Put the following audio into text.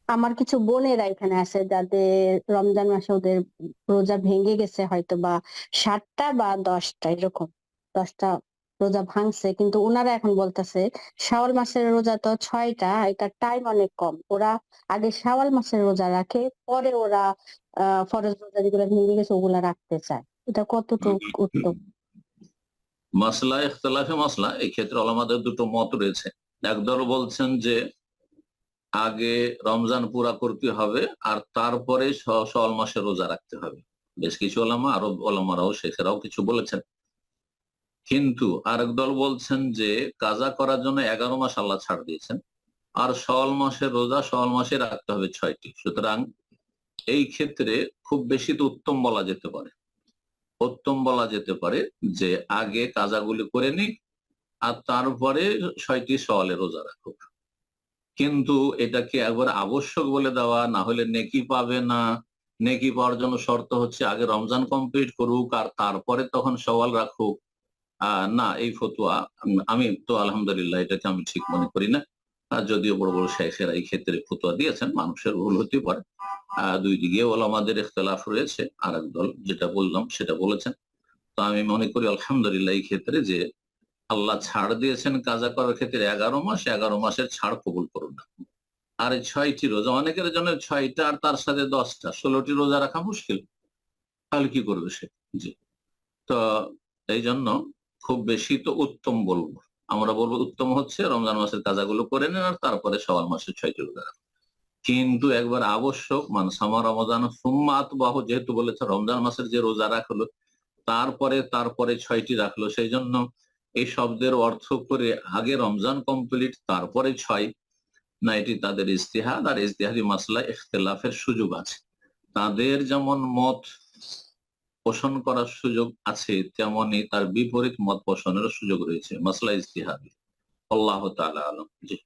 আমার কিছু বোনেরা এখানে আছে যাদের রমজান মাসে ওদের রোজা ভেঙে গেছে, হয়তো বা 7টা বা 10টা এরকম। 10টা রোজা ভাঙছে, কিন্তু উনারা এখন বলতেছে শাওয়াল মাসের রোজা তো 6টা, এটার টাইম অনেক কম। ওরা আগে শাওয়াল মাসের রোজা রাখে, পরে ওরা ফরজ রোজা যেগুলো ভেঙে গেছে ওগুলা রাখতে চায়। এটা কতটুকু উত্তম? মাসলা ইখতিলাফে মাসলা, এই ক্ষেত্রে ওলামাদের দুটো মত রয়েছে। একদল বলছেন যে আগে রমজান পুরা করতে হবে আর তারপরে শাওয়াল মাসে রোজা রাখতে হবে। বেশ কিছু ওলামা, আরো ওলামারাও শেখেরাও কিছু বলেছেন। কিন্তু আরেক দল বলছেন যে কাজা করার জন্য 11 মাস আল্লাহ ছাড় দিয়েছেন, আর শাওয়াল মাসের রোজা শাওয়াল মাসে রাখতে হবে 6টি। সুতরাং এই ক্ষেত্রে খুব বেশি তো উত্তম বলা যেতে পারে, উত্তম বলা যেতে পারে যে আগে কাজাগুলি করে নিক আর তারপরে 6টি শাওয়ালে রোজা রাখুক। কিন্তু এটাকে একবার আবশ্যক বলে দেওয়া, না হলে নেকি পাবে না, নেকি পাওয়ার জন্য শর্ত হচ্ছে আগে রমজান কমপ্লিট করুক আর তারপরে তখন শাওয়াল রাখুক, না, এই ফতুয়া আমি তো আলহামদুলিল্লাহ এটাকে আমি ঠিক মনে করি না। যদিও বড় বড় শেখেরা এই ক্ষেত্রে ফতুয়া দিয়েছেন, মানুষের ভুল হতে পারে। দুই দিকে ওলামাদের ইখতিলাফ রয়েছে, আর একদল যেটা বললাম সেটা বলেছেন। তো আমি মনে করি আলহামদুলিল্লাহ এই ক্ষেত্রে যে আল্লাহ ছাড় দিয়েছেন কাজা করার ক্ষেত্রে 11 মাস, 11 মাসের ছাড় কবুল করুন না। আর এই 6টি রোজা অনেকের জন্য 6টা আর তার সাথে 10টা 16টি রোজা রাখা মুশকিল, তাহলে কি করবে সে? জি। তো এই জন্য খুব বেশি তো উত্তম বলবো, আমরা বলবো উত্তম হচ্ছে রমজান মাসের কাজাগুলো করে নেন আর তারপরে শাওয়াল মাসের 6টি রোজা রাখুন। কিন্তু একবার আবশ্যক মানসামা রমজান সুম্মা আতবাহু, যেহেতু বলেছে রমজান মাসের যে রোজা রাখলো তারপরে তারপরে 6টি রাখলো, সেই জন্য এই শব্দের অর্থ করে আগে রমজান কমপ্লিট তারপরে 6, না, এটি তাদের ইজতিহাদ, আর ইজতিহাদি মাসলা ইখতিলাফের সুযোগ আছে। তাদের যেমন মত পোষণ করার সুযোগ আছে, তেমনি তার বিপরীত মত পোষণেরও সুযোগ রয়েছে, মাসলা ইজতিহাদি। আল্লাহ তাআলা আলম। জি।